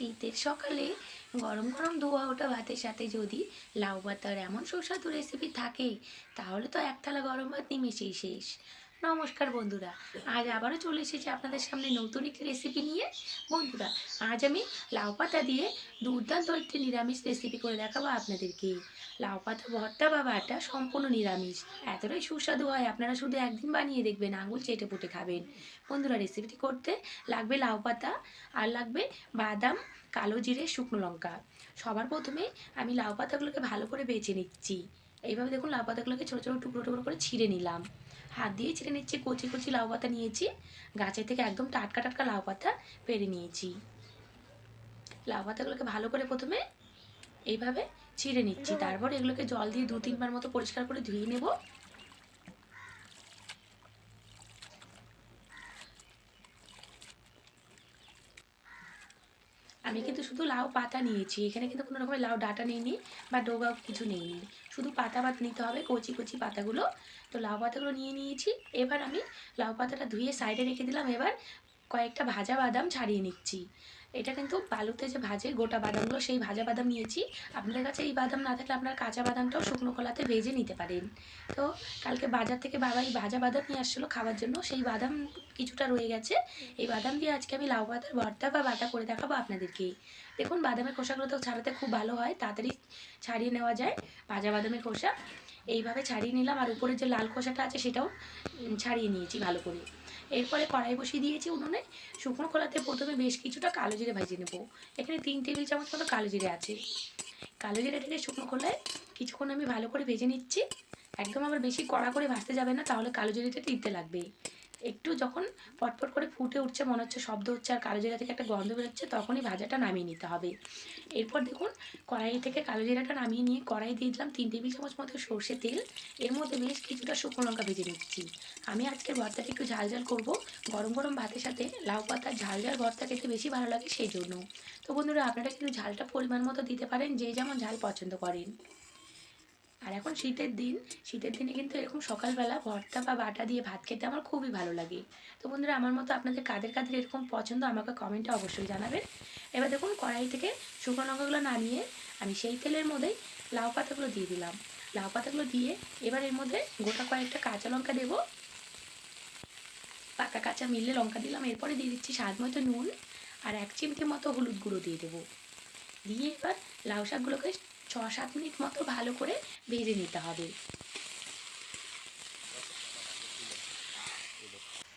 শীতের সকালে গরম গরম ধোয়া ওঠা ভাতের সাথে যদি লাউ পাতার এমন সুস্বাদু রেসিপি থাকে তাহলে তো এক থালা গরম ভাত নিমেষেই শেষ। নমস্কার বন্ধুরা, আজ আবারও চলে এসেছি আপনাদের সামনে নতুন একটি রেসিপি নিয়ে। বন্ধুরা, আজ আমি লাউ পাতা দিয়ে দুর্দান্ত একটি নিরামিষ রেসিপি করে দেখাবো আপনাদেরকে। লাউ পাতা ভর্তা বা বাটা সম্পূর্ণ নিরামিষ, এতটাই সুস্বাদু হয় আপনারা শুধু একদিন বানিয়ে দেখবেন, আঙুল চেটে পুটে খাবেন। বন্ধুরা, রেসিপিটি করতে লাগবে লাউ পাতা, আর লাগবে বাদাম, কালো জিরে, শুকনো লঙ্কা। সবার প্রথমে আমি লাউ পাতাগুলোকে ভালো করে বেছে নিচ্ছি। এইভাবে দেখুন, লাউ পাতাগুলোকে ছোটো ছোটো টুকরো টুকরো করে ছিঁড়ে নিলাম। হাত দিয়ে ছিঁড়ে নিচ্ছি। কচি কচি লাউ পাতা নিয়েছি, গাছের থেকে একদম টাটকা টাটকা লাউ পাতা পেড়ে নিয়েছি। লাউ পাতাগুলোকে ভালো করে প্রথমে এইভাবে ছিঁড়ে নিচ্ছি, তারপর এগুলোকে জল দিয়ে 2-3 বার মতো পরিষ্কার করে ধুয়ে নেব। আমি কিন্তু শুধু লাউ পাতা নিয়েছি, এখানে কিন্তু কোনো রকমের লাউ ডাঁটা নিইনি বা ডোগাও কিছু নেইনি, শুধু পাতা পাতা নিতে হবে, কচি কচি পাতাগুলো। তো লাউ পাতাগুলো নিয়ে নিয়েছি। এবার আমি লাউ পাতাটা ধুয়ে সাইডে রেখে দিলাম। এবার কয়েকটা ভাজা বাদাম ছাড়িয়ে নিচ্ছি। এটা কিন্তু বালুতে যে ভাজে গোটা বাদামগুলো, সেই ভাজা বাদাম নিয়েছি। আপনাদের কাছে এই বাদাম না থাকলে আপনারা কাঁচা বাদামটাও শুকনো কলাতে ভেজে নিতে পারেন। তো কালকে বাজার থেকে বাবা এই ভাজা বাদাম নিয়ে আসছিলো খাওয়ার জন্য, সেই বাদাম কিছুটা রয়ে গেছে। এই বাদাম দিয়ে আজকে আমি লাউ পাতার ভর্তা বা বাটা করে দেখাবো আপনাদেরকে। দেখুন, বাদামের খোসাগুলো তো ছাড়াতে খুব ভালো হয়, তাড়াতাড়ি ছাড়িয়ে নেওয়া যায় ভাজা বাদামের খোসা। এইভাবে ছাড়িয়ে নিলাম, আর উপরে যে লাল খোসাটা আছে সেটাও ছাড়িয়ে নিয়েছি ভালো করে। এরপরে কড়াই বসিয়ে দিয়েছি উনুনে। শুকনো কড়াতে প্রথমে বেশ কিছুটা কালো জিরে ভেজে নেব। এখানে 3 টেবিল চামচ মতো কালো জিরে আছে। কালো জিরেটাকে শুকনো খোলায় কিছুক্ষণ আমি ভালো করে ভেজে নিচ্ছি। একদম আবার বেশি কড়া করে ভাজতে যাবে না, তাহলে কালো জিরেটা দিতে লাগবে। একটু যখন পটপট করে ফুটে উঠছে, মনে হচ্ছে শব্দ হচ্ছে আর কালো জিরা থেকে একটা গন্ধ বেরোচ্ছে, তখনই ভাজাটা নামিয়ে নিতে হবে। এরপর দেখুন, কড়াই থেকে কালো জিরাটা নামিয়ে নিয়ে কড়াই দিয়ে দিলাম 3 টেবিল চামচ মতো সর্ষে তেল। এর মধ্যে বেশ কিছুটা শুকনো লঙ্কা ভেজে নিচ্ছি। আমি আজকের ভর্তাটা একটু ঝাল ঝাল করবো। গরম গরম ভাতের সাথে লাউ পাতার ঝাল ঝাল ভর্তা খেতে বেশি ভালো লাগে, সেই জন্য। তো বন্ধুরা, আপনারা কিন্তু ঝালটা পরিমাণ মতো দিতে পারেন, যে যেমন ঝাল পছন্দ করেন। আর এখন শীতের দিনে কিন্তু এরকম সকালবেলা ভর্তা বা বাটা দিয়ে ভাত খেতে আমার খুবই ভালো লাগে। তো বন্ধুরা, আমার মতো আপনাদের কাদের কাদের এরকম পছন্দ আমাকে কমেন্টে অবশ্যই জানাবেন। এবার দেখুন, কড়াই থেকে শুকনো লঙ্কাগুলো নামিয়ে আমি সেই তেলের মধ্যেই লাউ পাতাগুলো দিয়ে দিলাম। লাউ পাতাগুলো দিয়ে এবার এর মধ্যে গোটা কয়েকটা কাঁচা লঙ্কা দেবো, পাকা কাঁচা মিলে লঙ্কা দিলাম। এরপরে দিয়ে দিচ্ছি স্বাদ মতো নুন, আর 1 চিমটি মতো হলুদ গুঁড়ো দিয়ে দেবো। দিয়ে এবার লাউ শাকগুলোকে 6-7 মিনিট মতো ভালো করে ভেজে নিতে হবে।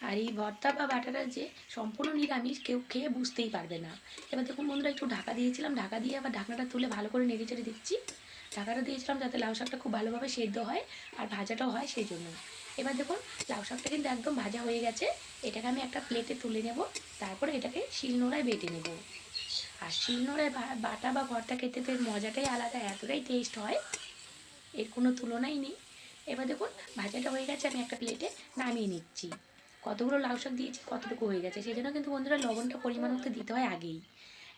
আর এই ভর্তা বা বাটাটা যে সম্পূর্ণ নিরামিষ, কেউ খেয়ে বুঝতেই পারবে না। এবার দেখুন বন্ধুরা, একটু ঢাকা দিয়েছিলাম, ঢাকা দিয়ে আবার ঢাকনাটা তুলে ভালো করে নেড়ে চেড়ে দিচ্ছি। ঢাকাটা দিয়েছিলাম যাতে লাউ শাকটা খুব ভালোভাবে সেদ্ধ হয় আর ভাজাটাও হয়, সেই জন্য। এবার দেখুন, লাউ শাকটা কিন্তু একদম ভাজা হয়ে গেছে। এটাকে আমি একটা প্লেটে তুলে নেব, তারপরে এটাকে শিলনোড়ায় বেটে নেব। আর শিলনোড়ায় বাটা বা ভর্তা খেতে তো এর মজাটাই আলাদা, এতটাই টেস্ট হয়, এর কোনো তুলনাই নেই। এবার দেখুন, ভাজাটা হয়ে গেছে, আমি একটা প্লেটে নামিয়ে নিচ্ছি। কতগুলো লাউ শাক দিয়েছি, কতটুকু হয়ে গেছে, সেই জন্য কিন্তু বন্ধুরা লবণটা পরিমাণ মতো দিতে হয় আগেই।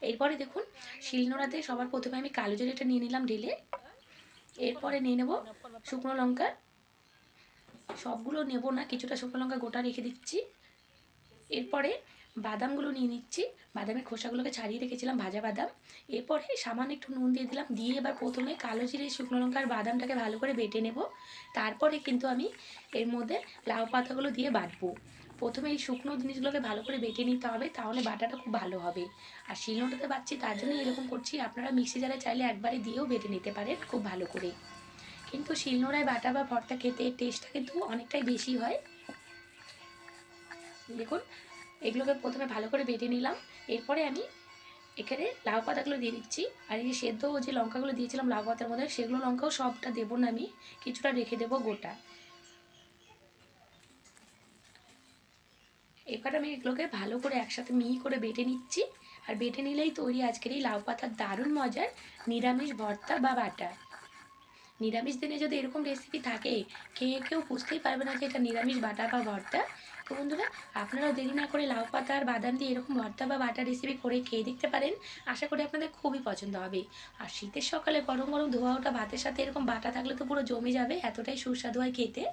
এরপরে দেখুন, শিলনোড়াতে সবার প্রথমে আমি কালো জিরেটা নিয়ে নিলাম ঢেলে। এরপরে নিয়ে নেব শুকনো লঙ্কা। সবগুলো নেব না, কিছুটা শুকনো লঙ্কা গোটা রেখে দিচ্ছি। এরপরে বাদামগুলো নিয়ে নিচ্ছি। বাদামের খোসাগুলোকে ছাড়িয়ে রেখেছিলাম, ভাজা বাদাম। এরপরে সামান্য একটু নুন দিয়ে দিলাম, দিয়ে এবার প্রথমে কালো জিরে, শুকনো লঙ্কার বাদামটাকে ভালো করে বেটে নেব। তারপরে কিন্তু আমি এর মধ্যে লাউ পাতাগুলো দিয়ে বাটবো। প্রথমে এই শুকনো জিনিসগুলোকে ভালো করে বেটে নিতে হবে, তাহলে বাটাটা খুব ভালো হবে। আর শিলনোড়াতে বাটছি তার জন্য এরকম করছি, আপনারা মিক্সি জারে চাইলে একবারে দিয়েও বেটে নিতে পারেন খুব ভালো করে। কিন্তু শিলনোড়ায় বাটা বা ভর্তা খেতে টেস্টটা কিন্তু অনেকটাই বেশি হয়। দেখুন, এগুলোকে প্রথমে ভালো করে বেটে নিলাম। এরপরে আমি এখানে লাউ পাতাগুলো দিয়ে দিচ্ছি। আর এই সেদ্ধ যে লঙ্কাগুলো দিয়েছিলাম লাউ পাতার মধ্যে, সেগুলো লঙ্কাও সবটা দেবো না, আমি কিছুটা রেখে দেবো গোটা। এবার আমি এগুলোকে ভালো করে একসাথে মিহি করে বেটে নিচ্ছি। আর বেটে নিলেই তৈরি আজকের এই লাউ পাতার দারুণ মজার নিরামিষ ভর্তা বা বাটা। নিরামিষ দিনে যদি এরকম রেসিপি থাকে, খেয়ে কেউ বুঝতেই পারবে না যে এটা নিরামিষ বাটা বা ভর্তা। তো বন্ধুরা, আপনারাও দেরি না করে লাউ পাতা আর বাদাম দিয়ে এরকম ভর্তা বা বাটা রেসিপি করে খেয়ে দেখতে পারেন। আশা করি আপনাদের খুবই পছন্দ হবে। আর শীতের সকালে গরম গরম ধোয়া ওঠা ভাতের সাথে এরকম বাটা থাকলে তো পুরো জমে যাবে, এতটাই সুস্বাদু হয় খেতে।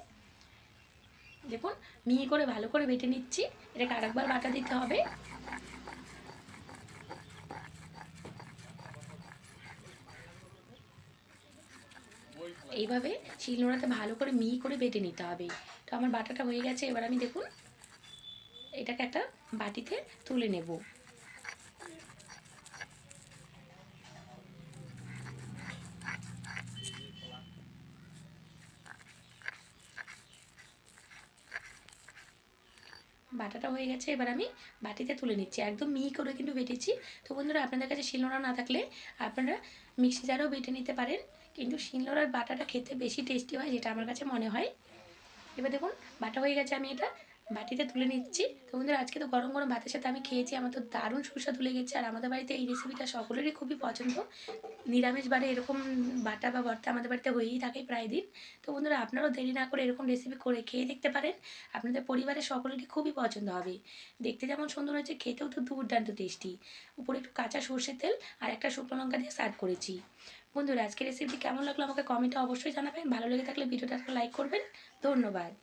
দেখুন, মিহি করে ভালো করে বেটে নিচ্ছি। এটাকে আরেকবার বাটা দিতে হবে। এইভাবে শিলনোড়াতে ভালো করে মিহি করে বেটে নিতে হবে। তো আমার বাটাটা হয়ে গেছে, এবার আমি দেখুন এটাকে একটা বাটিতে তুলে নেব। বাটাটা হয়ে গেছে, এবার আমি বাটিতে তুলে নিচ্ছি। একদম মিহি করে কিন্তু বেটেছি। তো বন্ধুরা, আপনাদের কাছে শিলনোড়া না থাকলে আপনারা মিক্সি জারেও বেটে নিতে পারেন, কিন্তু শিলনোড়ার বাটাটা খেতে বেশি টেস্টি হয়, যেটা আমার কাছে মনে হয়। এবার দেখুন বাটা হয়ে গেছে, আমি এটা বাটিতে তুলে নিচ্ছি। তো বন্ধুরা, আজকে তো গরম গরম ভাতের সাথে আমি খেয়েছি, আমার তো দারুণ সুস্বাদু লেগেছে। আর আমাদের বাড়িতে এই রেসিপিটা সকলেরই খুবই পছন্দ। নিরামিষ বারে এরকম বাটা বা ভর্তা আমাদের বাড়িতে হয়েই থাকে প্রায় দিন। তো বন্ধুরা, আপনারাও দেরি না করে এরকম রেসিপি করে খেয়ে দেখতে পারেন, আপনাদের পরিবারের সকলেরই খুবই পছন্দ হবে। দেখতে যেমন সুন্দর হয়েছে, খেতেও তো দুর্দান্ত টেস্টি। উপরে একটু কাঁচা সর্ষের তেল আর একটা শুকনো লঙ্কা দিয়ে সার্ভ করেছি। বন্ধুরা, আজকের রেসিপি কেমন লাগলো আমাকে কমেন্টে অবশ্যই জানাবেন। ভালো লেগে থাকলে ভিডিওটা লাইক করবেন। ধন্যবাদ।